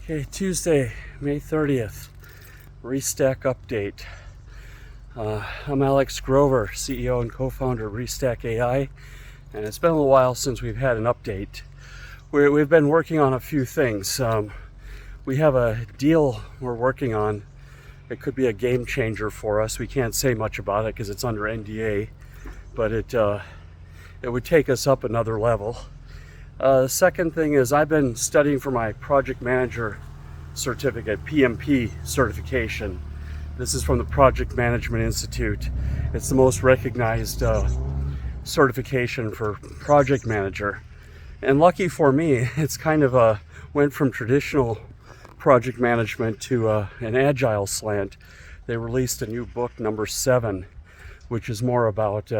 Okay, Tuesday, May 30th, Restack update. I'm Alex Grover, CEO and co-founder of Restack.AI, and it's been a little while since we've had an update. We've been working on a few things. We have a deal we're working on. It could be a game changer for us. We can't say much about it because it's under NDA, but it would take us up another level. The second thing is I've been studying for my project manager certificate, PMP certification. This is from the Project Management Institute. It's the most recognized certification for project manager. And lucky for me, it's kind of went from traditional project management to an agile slant. They released a new book, number 7, which is more about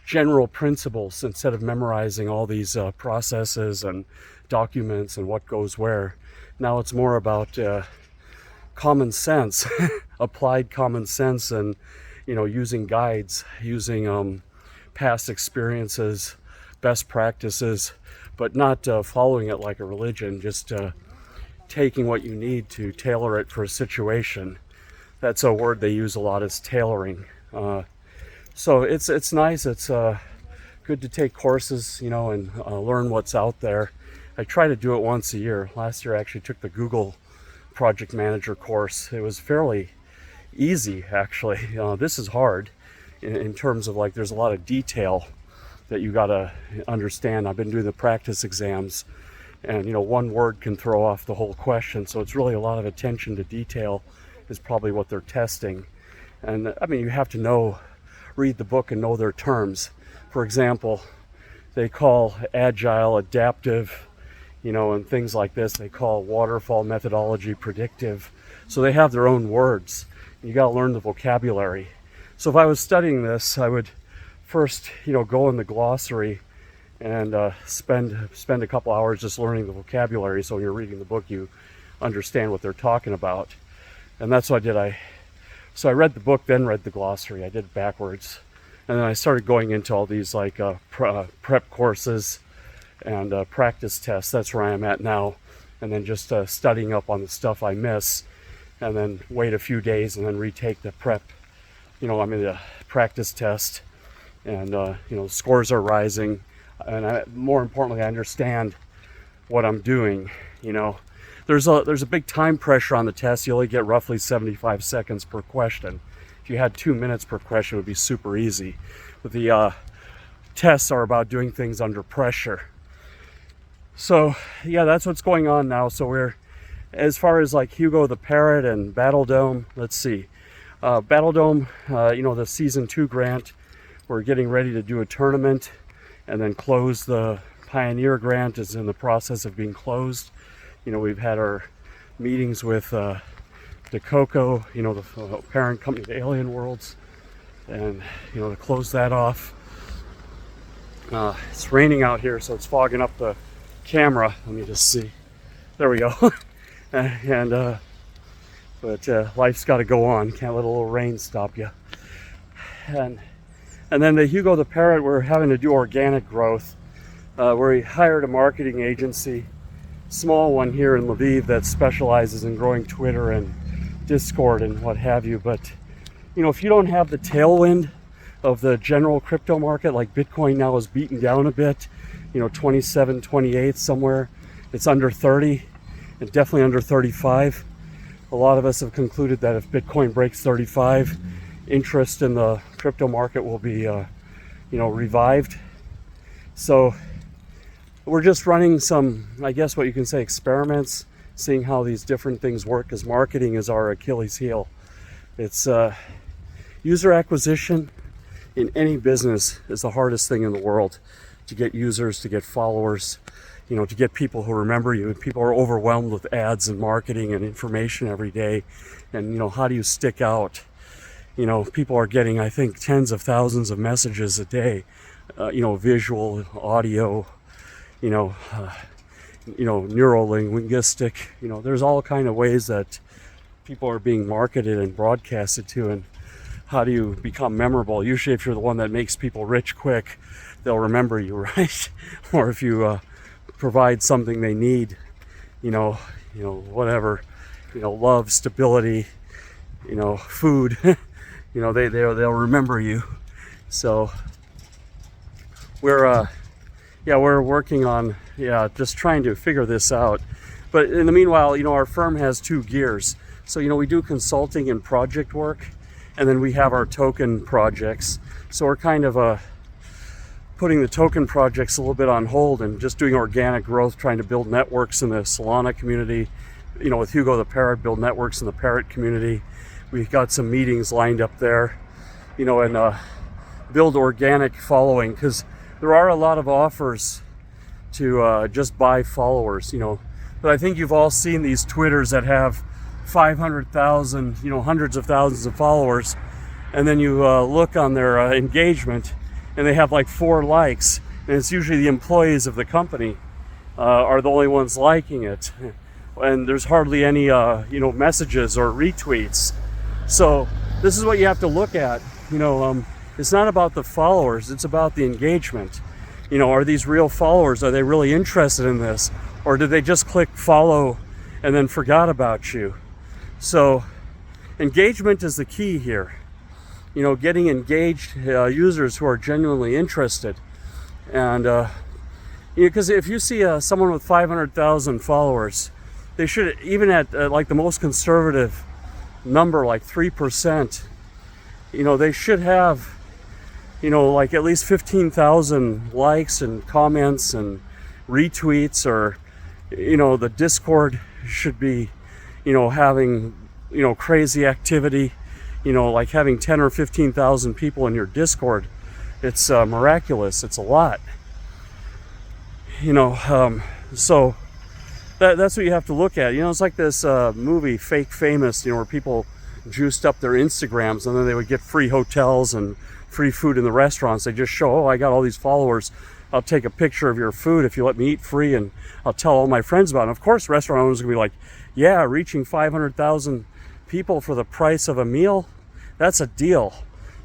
general principles instead of memorizing all these processes and documents and what goes where. Now it's more about common sense, applied common sense, and using guides, using past experiences, best practices, but not following it like a religion, just taking what you need to tailor it for a situation. That's a word they use a lot, is tailoring. So it's nice. It's good to take courses, and learn what's out there. I try to do it once a year. Last year I actually took the Google Project Manager course. It was fairly easy, actually. This is hard in terms of there's a lot of detail that you got to understand. I've been doing the practice exams, and one word can throw off the whole question. So it's really a lot of attention to detail is probably what they're testing. And I mean, you have to read the book and know their terms. For example, they call agile adaptive, and things like this. They call waterfall methodology predictive. So they have their own words. You got to learn the vocabulary. So if I was studying this, I would first, go in the glossary and spend a couple hours just learning the vocabulary. So when you're reading the book, you understand what they're talking about. And that's what I did. So I read the book, then read the glossary. I did it backwards. And then I started going into all these prep courses and practice tests. That's where I am at now. And then just studying up on the stuff I miss, and then wait a few days and then retake the the practice test. And scores are rising. And more importantly, I understand what I'm doing. There's a big time pressure on the test. You only get roughly 75 seconds per question. If you had 2 minutes per question, it would be super easy. But the tests are about doing things under pressure. So yeah, that's what's going on now. So we're, as far as Hugo the Parrot and Battle Dome, let's see. Battle Dome, the season 2 grant, we're getting ready to do a tournament and then close. The Pioneer grant is in the process of being closed. We've had our meetings with DeCoco, the parent company to Alien Worlds, and to close that off. It's raining out here, so it's fogging up the camera. Let me just see. There we go. But life's got to go on. Can't let a little rain stop you. And then the Hugo the Parrot, we're having to do organic growth. We hired a marketing agency, small one here in Lviv, that specializes in growing Twitter and Discord and what have you. But if you don't have the tailwind of the general crypto market, like Bitcoin now is beaten down a bit, 27, 28 somewhere. It's under 30 and definitely under 35. A lot of us have concluded that if Bitcoin breaks 35, interest in the crypto market will be revived. So we're just running some, I guess what you can say, experiments, seeing how these different things work, because marketing is our Achilles heel. It's user acquisition in any business is the hardest thing in the world. To get users, to get followers, to get people who remember you. People are overwhelmed with ads and marketing and information every day. And how do you stick out? People are getting, I think, tens of thousands of messages a day, visual, audio, neuro-linguistic, there's all kind of ways that people are being marketed and broadcasted to. And how do you become memorable? Usually if you're the one that makes people rich quick, they'll remember you, right? Or if you provide something they need, whatever, love, stability, food, they'll remember you. So we're working on just trying to figure this out. But in the meanwhile, our firm has two gears. So we do consulting and project work, and then we have our token projects. So we're kind of putting the token projects a little bit on hold and just doing organic growth, trying to build networks in the Solana community, with Hugo the Parrot, build networks in the Parrot community. We've got some meetings lined up there, and build organic following, because there are a lot of offers to just buy followers, But I think you've all seen these Twitters that have 500,000, hundreds of thousands of followers, and then you look on their engagement, and they have like 4 likes, and it's usually the employees of the company are the only ones liking it, and there's hardly any messages or retweets. So this is what you have to look at. It's not about the followers, it's about the engagement. Are these real followers? Are they really interested in this, or did they just click follow and then forgot about you? So engagement is the key here. Getting engaged users who are genuinely interested. And because if you see someone with 500,000 followers, they should, even at like the most conservative number, like 3%, they should have, like at least 15,000 likes and comments and retweets, or, the Discord should be, having, crazy activity. Like having 10 or 15,000 people in your Discord, it's miraculous. It's a lot. So that's what you have to look at. It's like this movie, Fake Famous, where people juiced up their Instagrams, and then they would get free hotels and free food in the restaurants. They just show, oh, I got all these followers. I'll take a picture of your food if you let me eat free, and I'll tell all my friends about it. And of course, restaurant owners are going to be like, yeah, reaching 500,000 people for the price of a meal, that's a deal.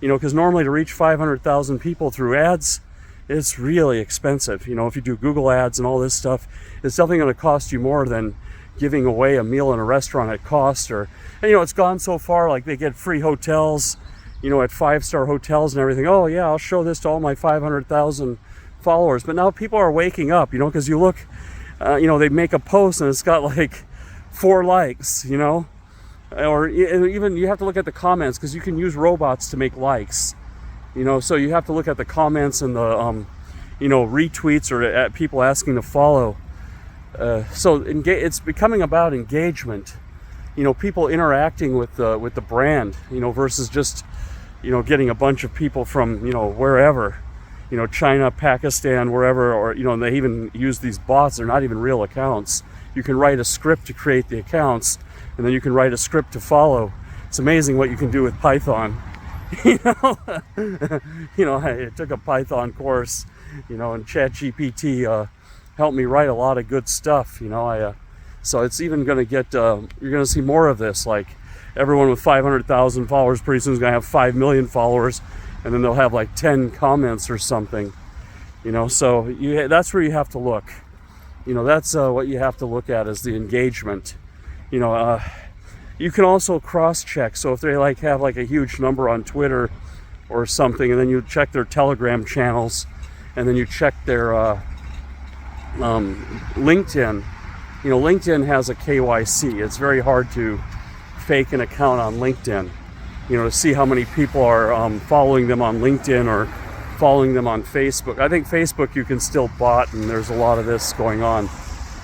Because normally to reach 500,000 people through ads, it's really expensive. If you do Google ads and all this stuff, it's definitely going to cost you more than giving away a meal in a restaurant at cost. And it's gone so far, like they get free hotels, at 5-star hotels and everything. Oh yeah, I'll show this to all my 500,000 followers. But now people are waking up, because you look, they make a post and it's got like 4 likes, or even you have to look at the comments, because you can use robots to make likes, so you have to look at the comments and the retweets, or at people asking to follow. So it's becoming about engagement, people interacting with the brand, versus just getting a bunch of people from wherever, China, Pakistan, wherever, or and they even use these bots. They're not even real accounts. You can write a script to create the accounts, and then you can write a script to follow. It's amazing what you can do with Python. I took a Python course, and ChatGPT helped me write a lot of good stuff. So it's even going to get, you're going to see more of this. Like everyone with 500,000 followers pretty soon is going to have 5 million followers, and then they'll have like 10 comments or something. So that's where you have to look. That's what you have to look at, is the engagement. You can also cross-check. So if they have a huge number on Twitter or something, and then you check their Telegram channels, and then you check their LinkedIn. LinkedIn has a KYC. It's very hard to fake an account on LinkedIn. To see how many people are following them on LinkedIn or following them on Facebook. I think Facebook you can still bot, and there's a lot of this going on.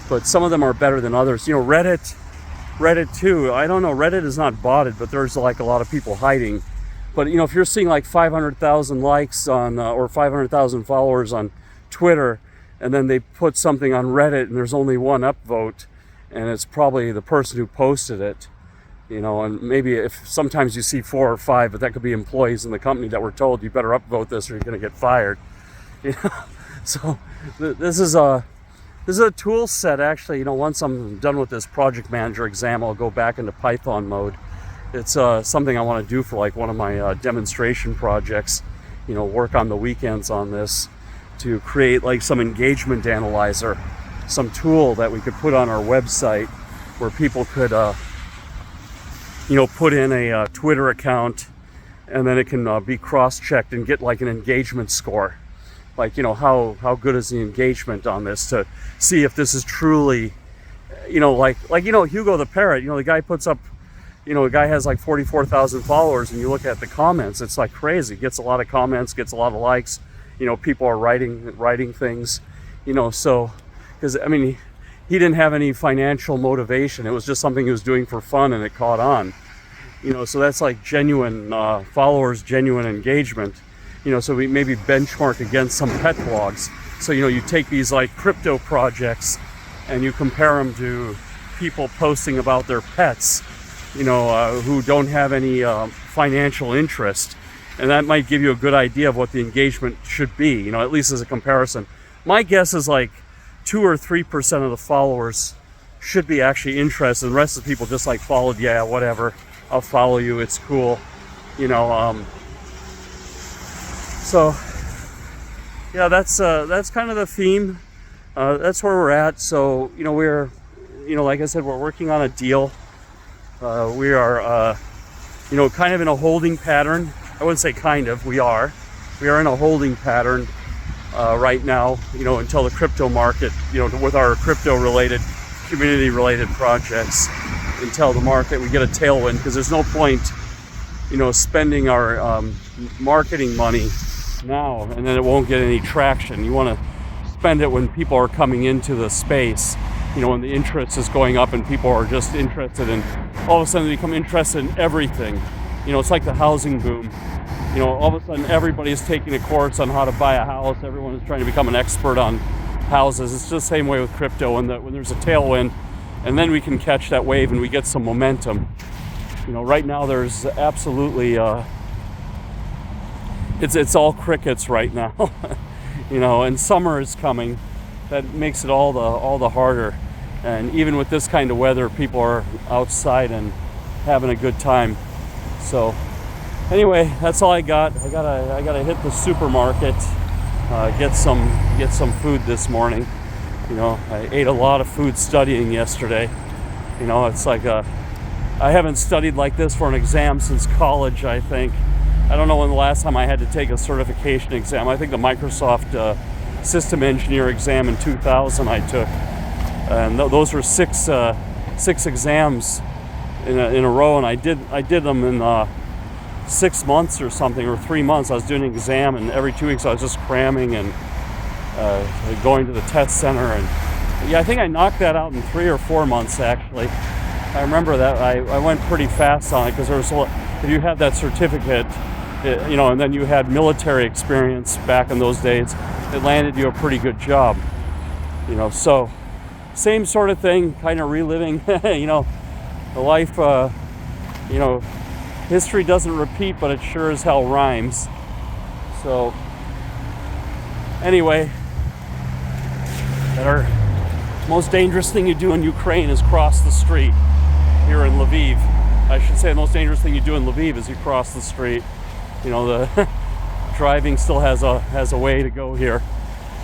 But some of them are better than others. Reddit too. I don't know, Reddit is not botted, but there's a lot of people hiding. But if you're seeing 500,000 likes on or 500,000 followers on Twitter, and then they put something on Reddit and there's only one upvote, and it's probably the person who posted it, and maybe if sometimes you see 4 or 5, but that could be employees in the company that were told you better upvote this or you're going to get fired. So this is a tool set. Actually, once I'm done with this project manager exam, I'll go back into Python mode. It's something I want to do for one of my demonstration projects, work on the weekends on this to create some engagement analyzer, some tool that we could put on our website where people could, put in a Twitter account, and then it can be cross-checked and get like an engagement score. Like, how good is the engagement on this, to see if this is truly, like Hugo the Parrot, the guy puts up, a guy has like 44,000 followers, and you look at the comments, it's like crazy. Gets a lot of comments, gets a lot of likes, people are writing things, so, because, he didn't have any financial motivation. It was just something he was doing for fun, and it caught on, so that's like genuine followers, genuine engagement. So we maybe benchmark against some pet blogs. So, you take these like crypto projects and you compare them to people posting about their pets, who don't have any financial interest. And that might give you a good idea of what the engagement should be, at least as a comparison. My guess is like 2 or 3% of the followers should be actually interested. The rest of the people just like followed, yeah, whatever, I'll follow you, it's cool, So, yeah, that's kind of the theme. That's where we're at. So, we're, like I said, we're working on a deal. We are, kind of in a holding pattern. I wouldn't say kind of, we are. We are in a holding pattern right now, until the crypto market, with our crypto-related, community-related projects, until the market, we get a tailwind, because there's no point, spending our marketing money now and then it won't get any traction. You want to spend it when people are coming into the space, when the interest is going up and people are just interested in, all of a sudden they become interested in everything. It's like the housing boom. All of a sudden everybody's taking a course on how to buy a house. Everyone is trying to become an expert on houses. It's just the same way with crypto, when there's a tailwind, and then we can catch that wave and we get some momentum. Right now there's absolutely it's all crickets right now. And summer is coming. That makes it all the harder. And even with this kind of weather, people are outside and having a good time. So anyway, that's all I got. I gotta hit the supermarket, get some food this morning. I ate a lot of food studying yesterday. It's like I haven't studied like this for an exam since college, I think. I don't know when the last time I had to take a certification exam. I think the Microsoft System Engineer exam in 2000 I took. And those were six exams in a row, and I did them in 6 months or something, or 3 months. I was doing an exam, and every 2 weeks I was just cramming and going to the test center. And yeah, I think I knocked that out in 3 or 4 months, actually. I remember that I went pretty fast on it, because there was if you had that certificate, and then you had military experience back in those days, it landed you a pretty good job. So same sort of thing, kind of reliving, the life, history doesn't repeat, but it sure as hell rhymes. So anyway, our most dangerous thing you do in Ukraine is cross the street. Here in Lviv, I should say, the most dangerous thing you do in Lviv is you cross the street. The driving still has a way to go here,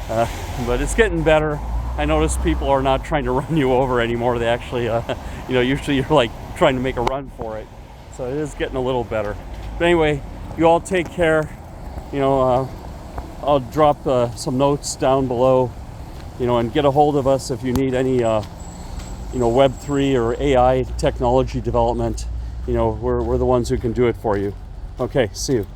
but it's getting better. I notice people are not trying to run you over anymore. They actually, usually you're like trying to make a run for it. So it is getting a little better. But anyway, you all take care. I'll drop some notes down below, and get a hold of us if you need any, Web3 or AI technology development. We're the ones who can do it for you. Okay, see you.